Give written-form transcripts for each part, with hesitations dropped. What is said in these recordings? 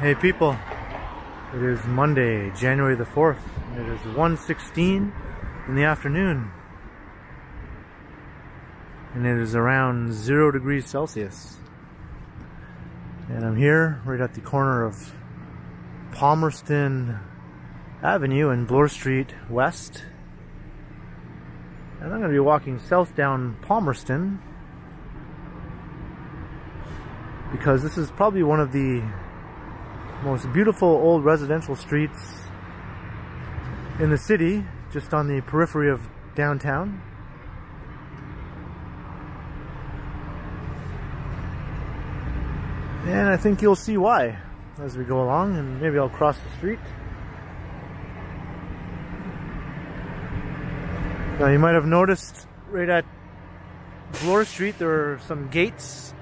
Hey people, it is Monday, January the 4th, and it is 1:16 in the afternoon, and it is around 0 degrees Celsius, and I'm here right at the corner of Palmerston Avenue and Bloor Street West, and I'm going to be walking south down Palmerston because this is probably one of the most beautiful old residential streets in the city, just on the periphery of downtown. And I think you'll see why as we go along, and maybe I'll cross the street. Now you might have noticed right at Bloor Street there are some gates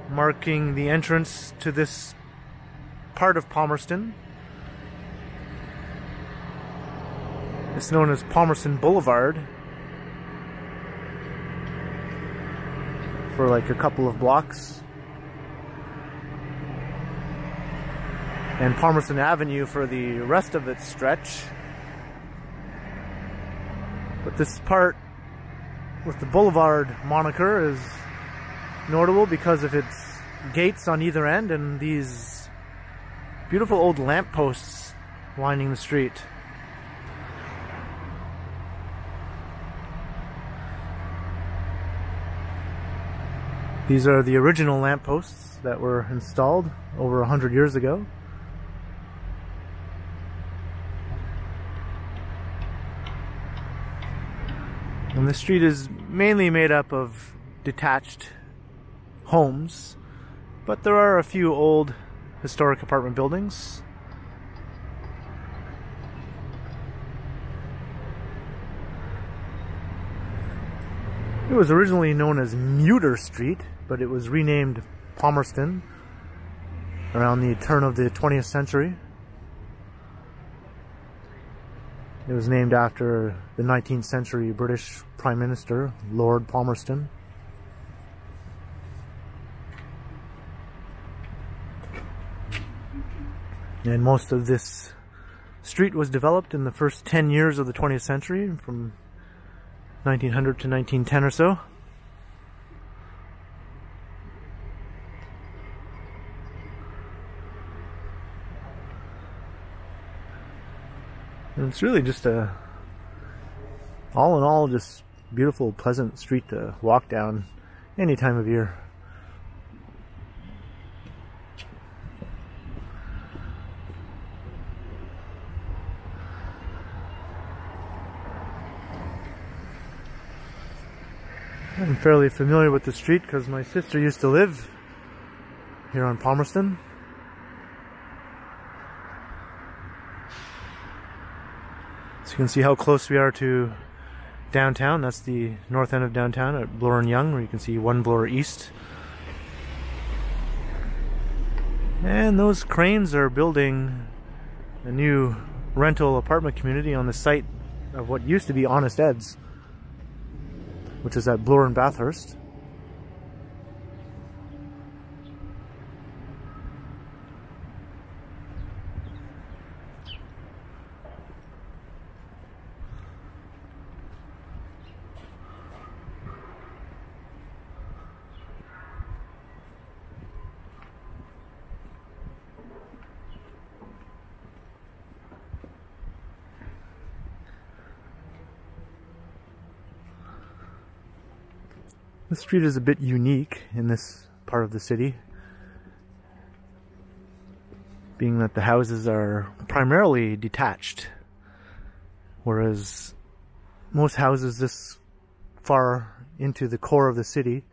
marking the entrance to this part of Palmerston. It's known as Palmerston Blvd for like a couple of blocks, and Palmerston Avenue for the rest of its stretch. But this part with the Boulevard moniker is notable because of its gates on either end and these beautiful old lampposts lining the street. These are the original lampposts that were installed over 100 years ago. And the street is mainly made up of detached homes, but there are a few old historic apartment buildings. It was originally known as Muter Street, but it was renamed Palmerston around the turn of the 20th century. It was named after the 19th century British Prime Minister, Lord Palmerston. And most of this street was developed in the first 10 years of the 20th century, from 1900 to 1910 or so. And it's really just all in all, just beautiful, pleasant street to walk down any time of year. I'm fairly familiar with the street because my sister used to live here on Palmerston. So you can see how close we are to downtown. That's the north end of downtown at Bloor and Yonge, where you can see One Bloor East. And those cranes are building a new rental apartment community on the site of what used to be Honest Ed's, which is at Bloor and Bathurst. The street is a bit unique in this part of the city, being that the houses are primarily detached, whereas most houses this far into the core of the city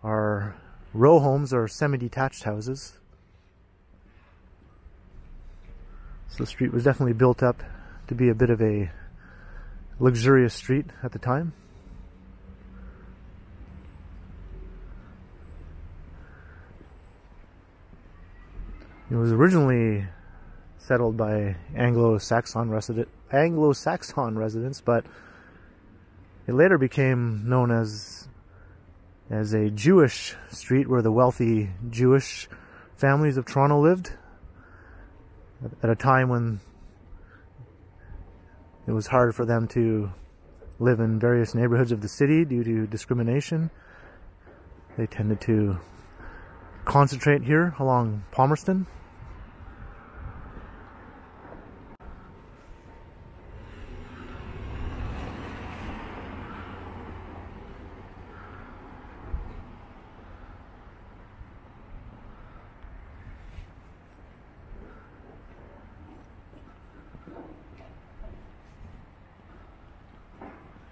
are row homes or semi-detached houses. So the street was definitely built up to be a bit of a luxurious street at the time. It was originally settled by Anglo-Saxon residents, but it later became known as a Jewish street where the wealthy Jewish families of Toronto lived at a time when it was hard for them to live in various neighborhoods of the city due to discrimination. They tended to concentrate here along Palmerston.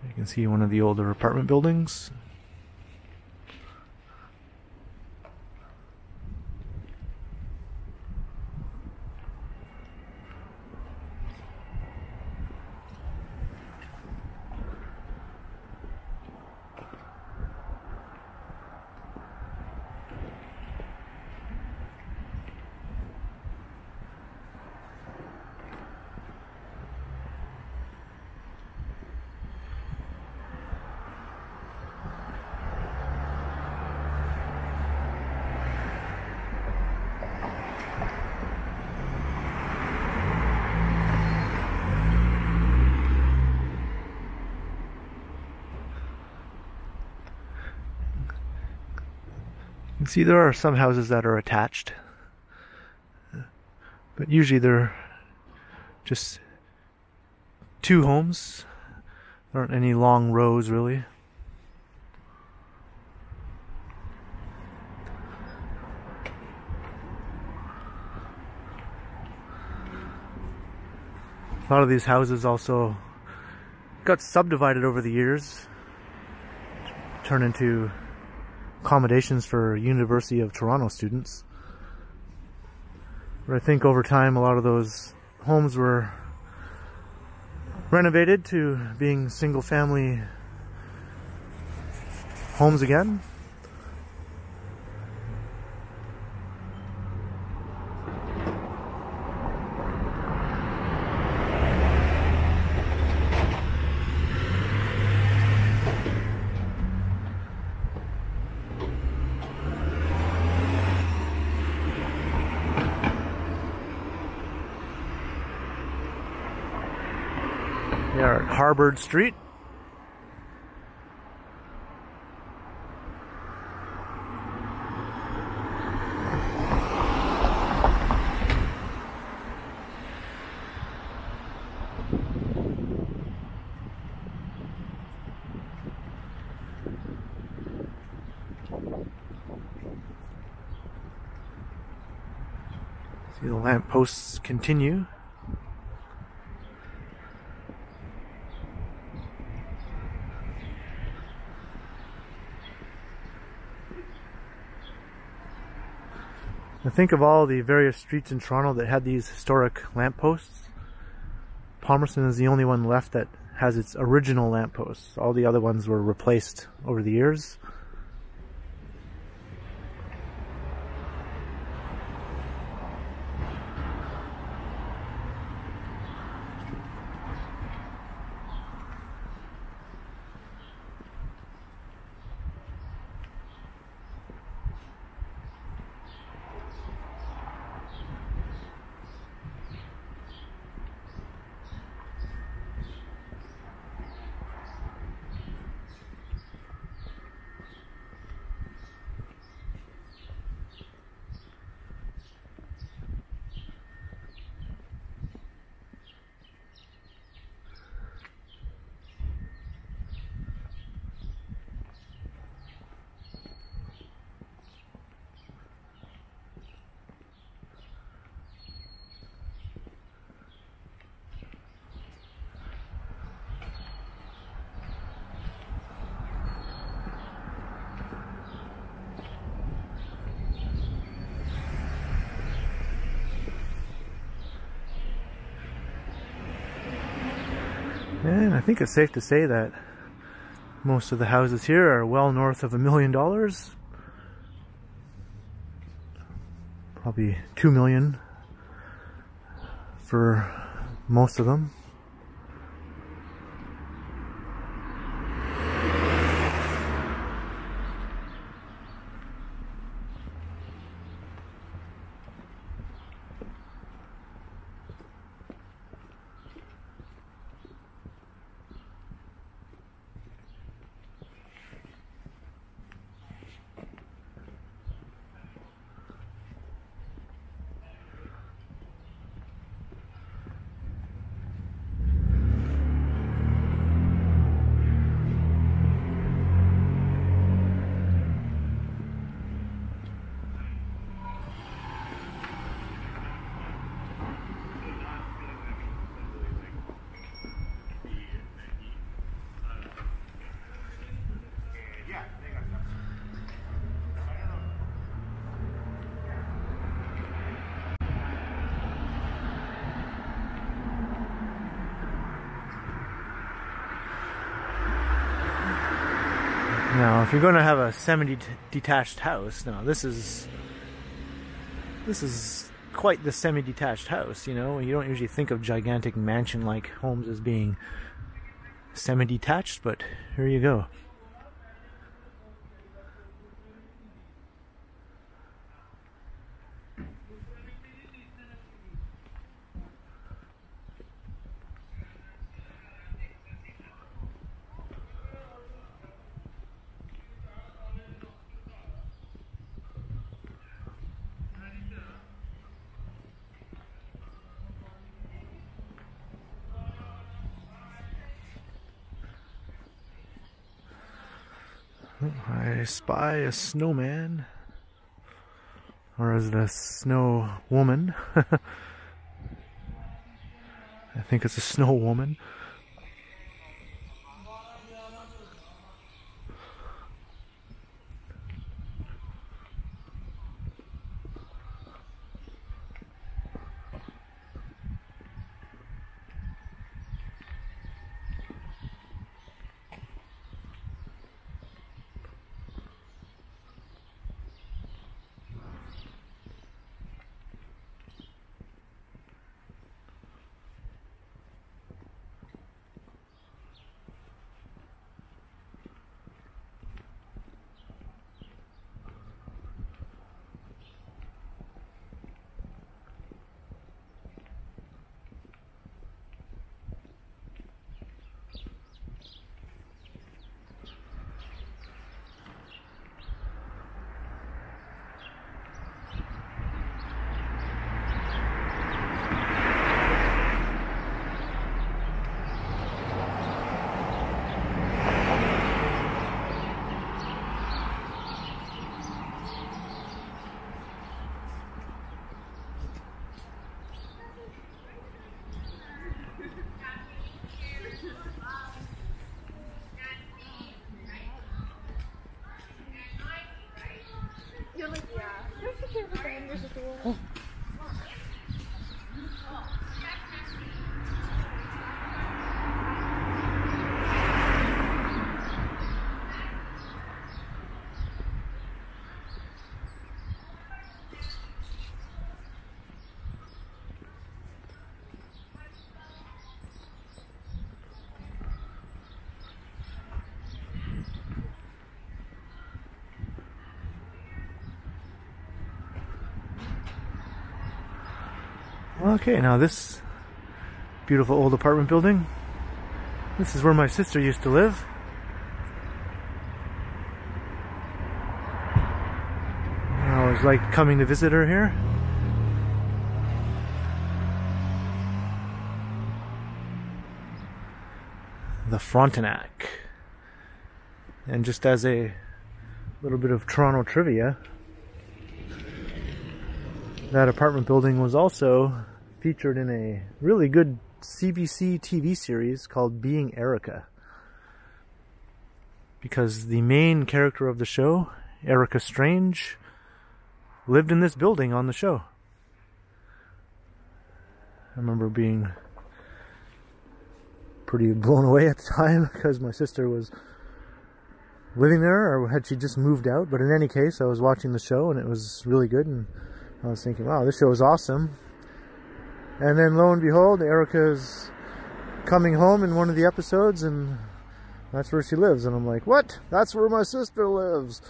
You can see one of the older apartment buildings. You can see there are some houses that are attached, but usually they're just two homes. There aren't any long rows really. A lot of these houses also got subdivided over the years, turned into accommodations for University of Toronto students. But I think over time a lot of those homes were renovated to being single-family homes again. We are at Harvard Street. See the lampposts continue. I think of all the various streets in Toronto that had these historic lampposts, Palmerston is the only one left that has its original lampposts. All the other ones were replaced over the years. And I think it's safe to say that most of the houses here are well north of $1 million. Probably $2 million for most of them. Now, if you're going to have a semi-detached house, now this is quite the semi-detached house, you know. You don't usually think of gigantic mansion-like homes as being semi-detached, but here you go. I spy a snowman, or is it a snow woman? I think it's a snow woman. Okay, now this beautiful old apartment building, this is where my sister used to live. I always liked coming to visit her here. The Frontenac. And just as a little bit of Toronto trivia, that apartment building was also featured in a really good CBC TV series called Being Erica. Because the main character of the show, Erica Strange, lived in this building on the show. I remember being pretty blown away at the time because my sister was living there, or had she just moved out. But in any case, I was watching the show and it was really good, and I was thinking, wow, this show is awesome. And then lo and behold, Erica's coming home in one of the episodes, and that's where she lives. And I'm like, what? That's where my sister lives.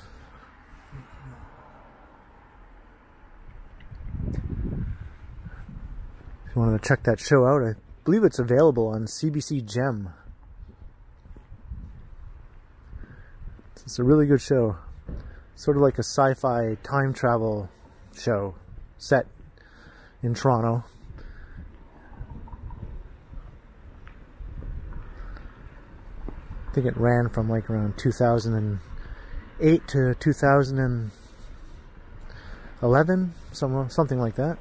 If you wanted to check that show out, I believe it's available on CBC Gem. It's a really good show. Sort of like a sci-fi time travel show set in Toronto. I think it ran from like around 2008 to 2011, something like that.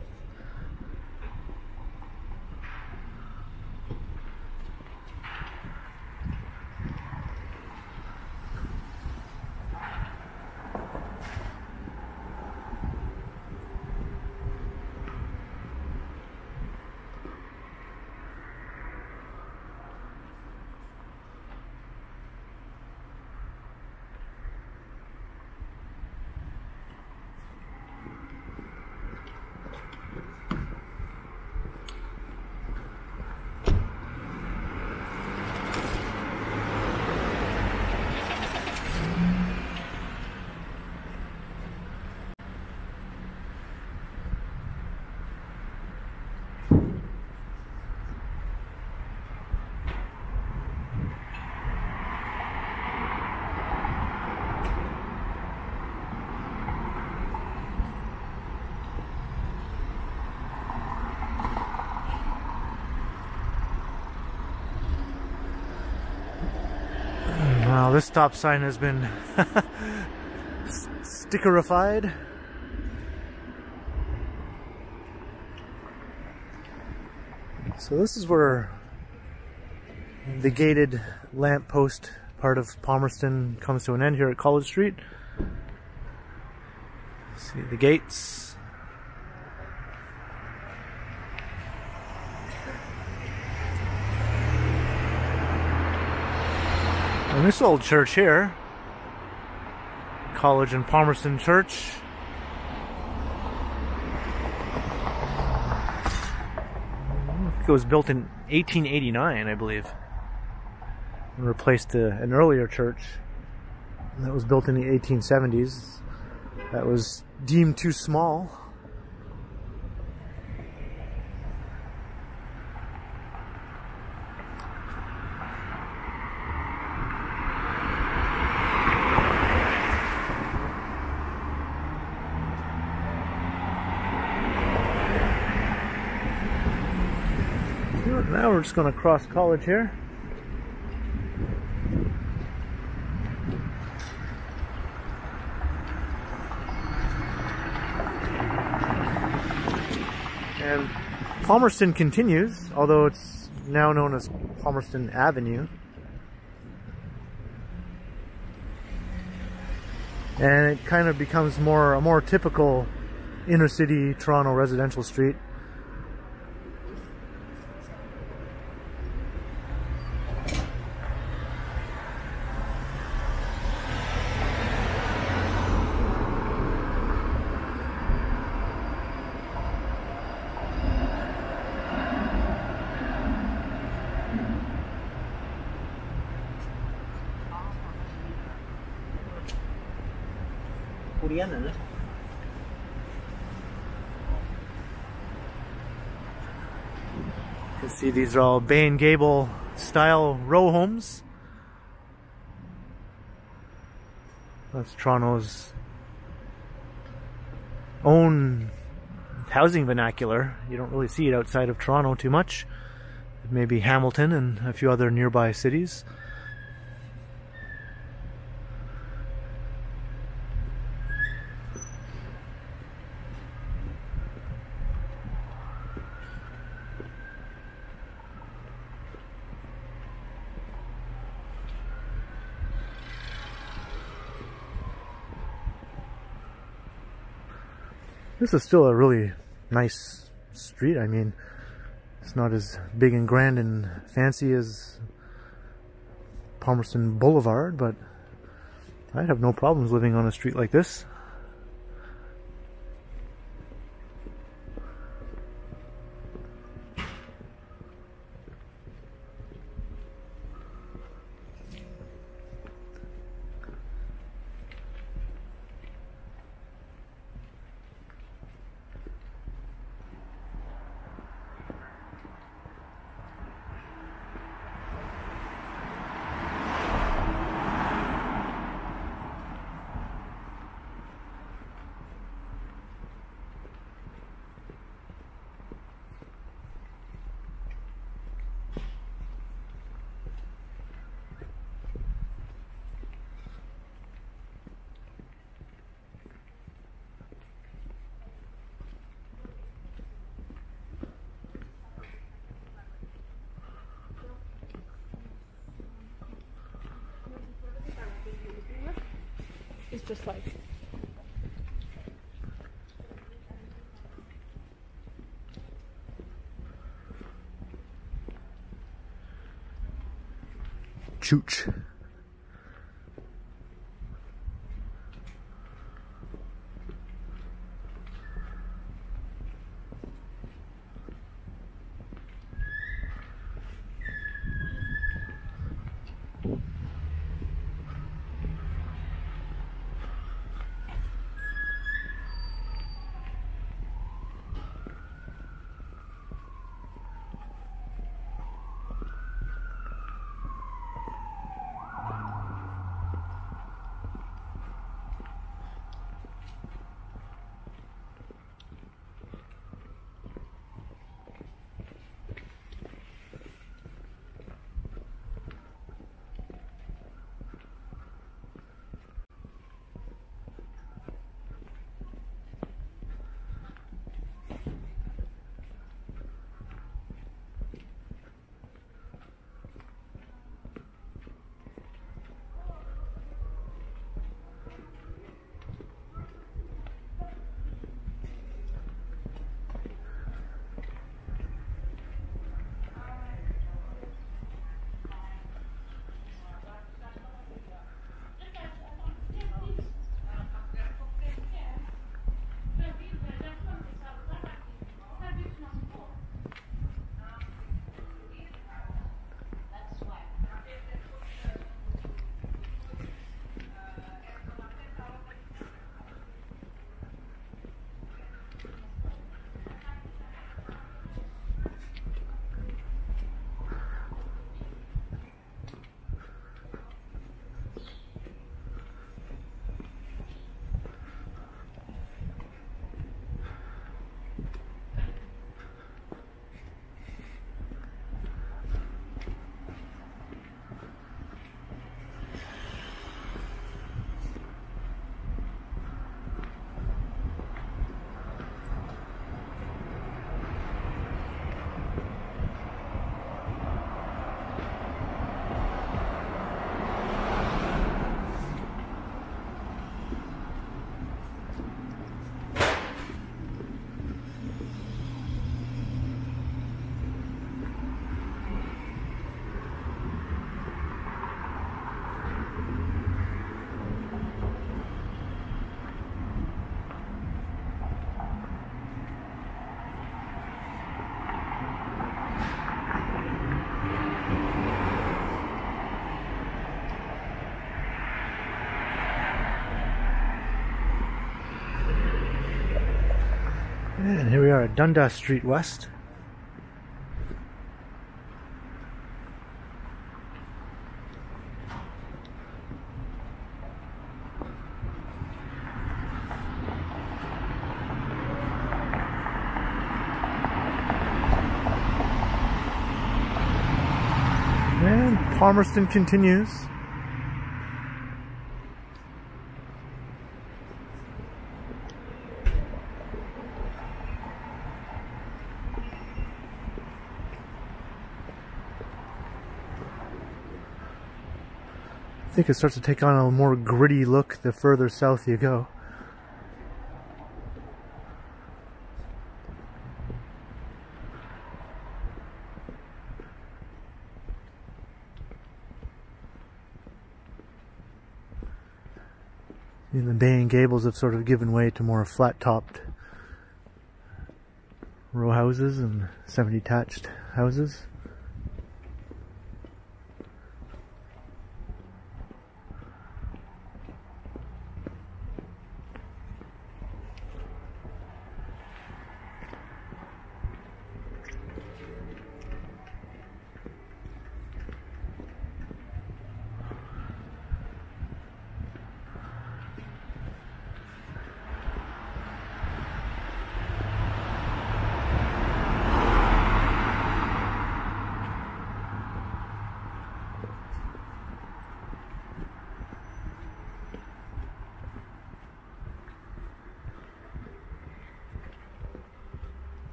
this stop sign has been stickerified. So this is where the gated lamppost part of Palmerston comes to an end here at College Street. See the gates. And this old church here, College and Palmerston Church, it was built in 1889, I believe, and replaced an earlier church that was built in the 1870s that was deemed too small. Now we're just going to cross College here. And Palmerston continues, although it's now known as Palmerston Avenue. And it kind of becomes a more typical inner city Toronto residential street. You can see these are all Bay and Gable style row homes. That's Toronto's own housing vernacular. You don't really see it outside of Toronto too much. Maybe Hamilton and a few other nearby cities. This is still a really nice street. I mean, it's not as big and grand and fancy as Palmerston Boulevard, but I'd have no problems living on a street like this. It's just like Chooch. And here we are at Dundas Street West. And Palmerston continues. I think it starts to take on a more gritty look the further south you go. And the bay and gables have sort of given way to more flat-topped row houses and semi-detached houses.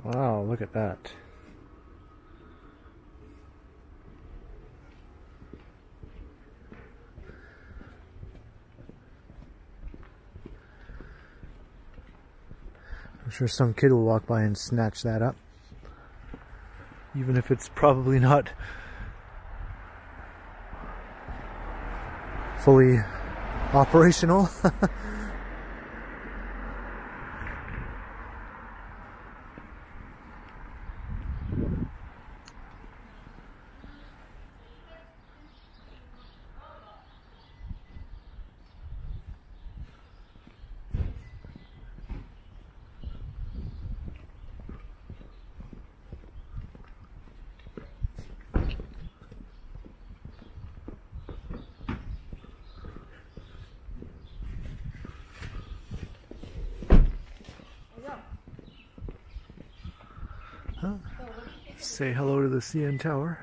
Wow, look at that. I'm sure some kid will walk by and snatch that up, even if it's probably not fully operational. Huh? Say hello to the CN Tower.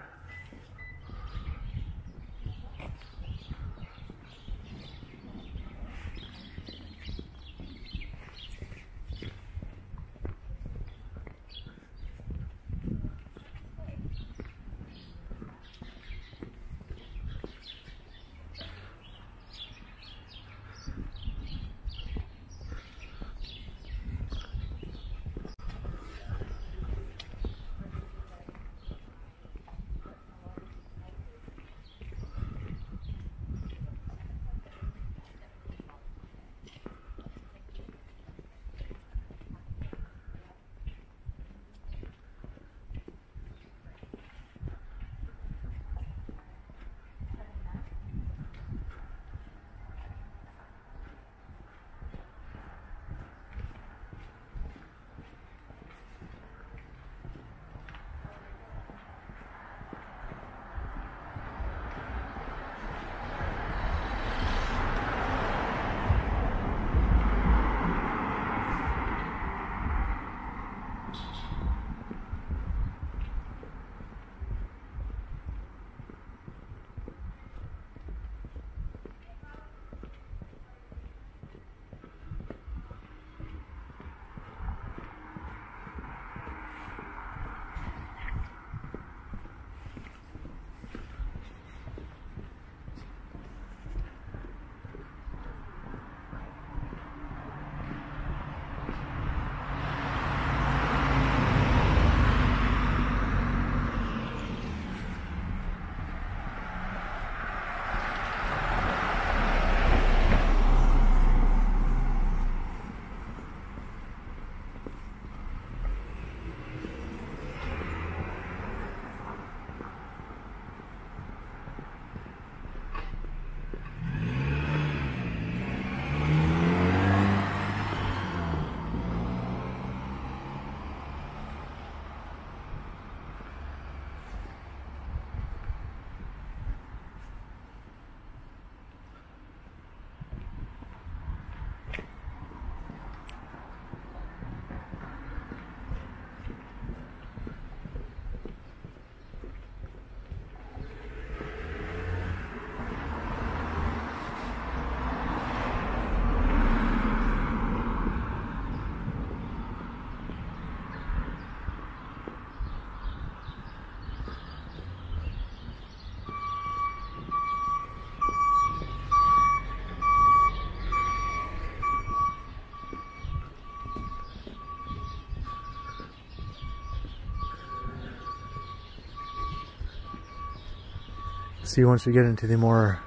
see once we get into the more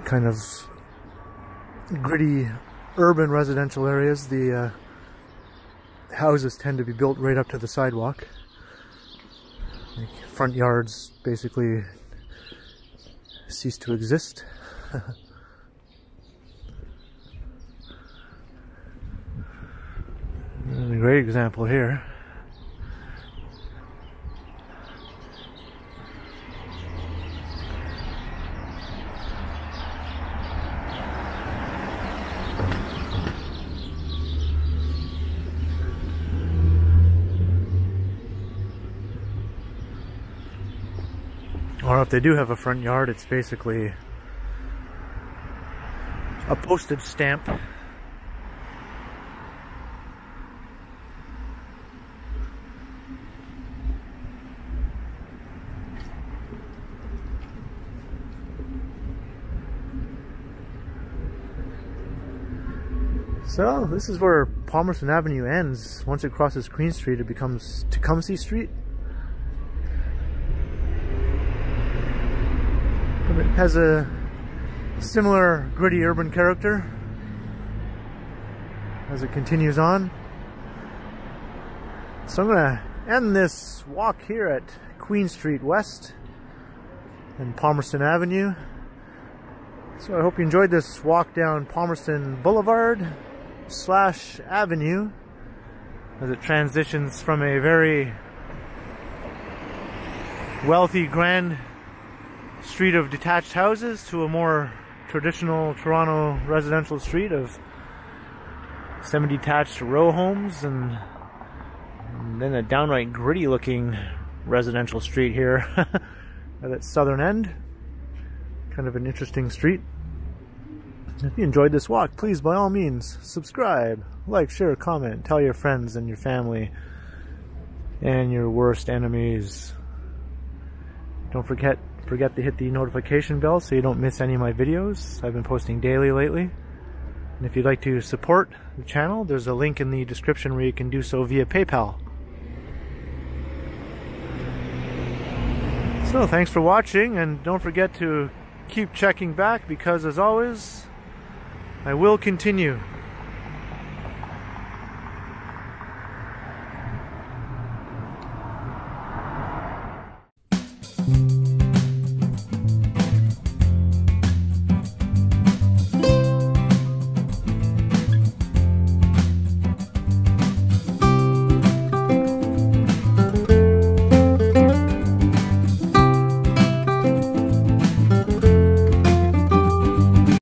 kind of gritty urban residential areas, the houses tend to be built right up to the sidewalk. Like front yards basically cease to exist. A great example here. Or if they do have a front yard, it's basically a postage stamp. So this is where Palmerston Avenue ends. Once it crosses Queen Street, it becomes Tecumseh Street. It has a similar gritty urban character as it continues on. So I'm going to end this walk here at Queen Street West and Palmerston Avenue. So I hope you enjoyed this walk down Palmerston Boulevard / Avenue as it transitions from a very wealthy, grand street of detached houses to a more traditional Toronto residential street of semi-detached row homes, and then a downright gritty looking residential street here at its southern end. Kind of an interesting street. If you enjoyed this walk, please by all means subscribe, like, share, comment, tell your friends and your family and your worst enemies. Don't forget to hit the notification bell so you don't miss any of my videos. I've been posting daily lately. And if you'd like to support the channel, there's a link in the description where you can do so via PayPal. So thanks for watching, and don't forget to keep checking back, because as always, I will continue.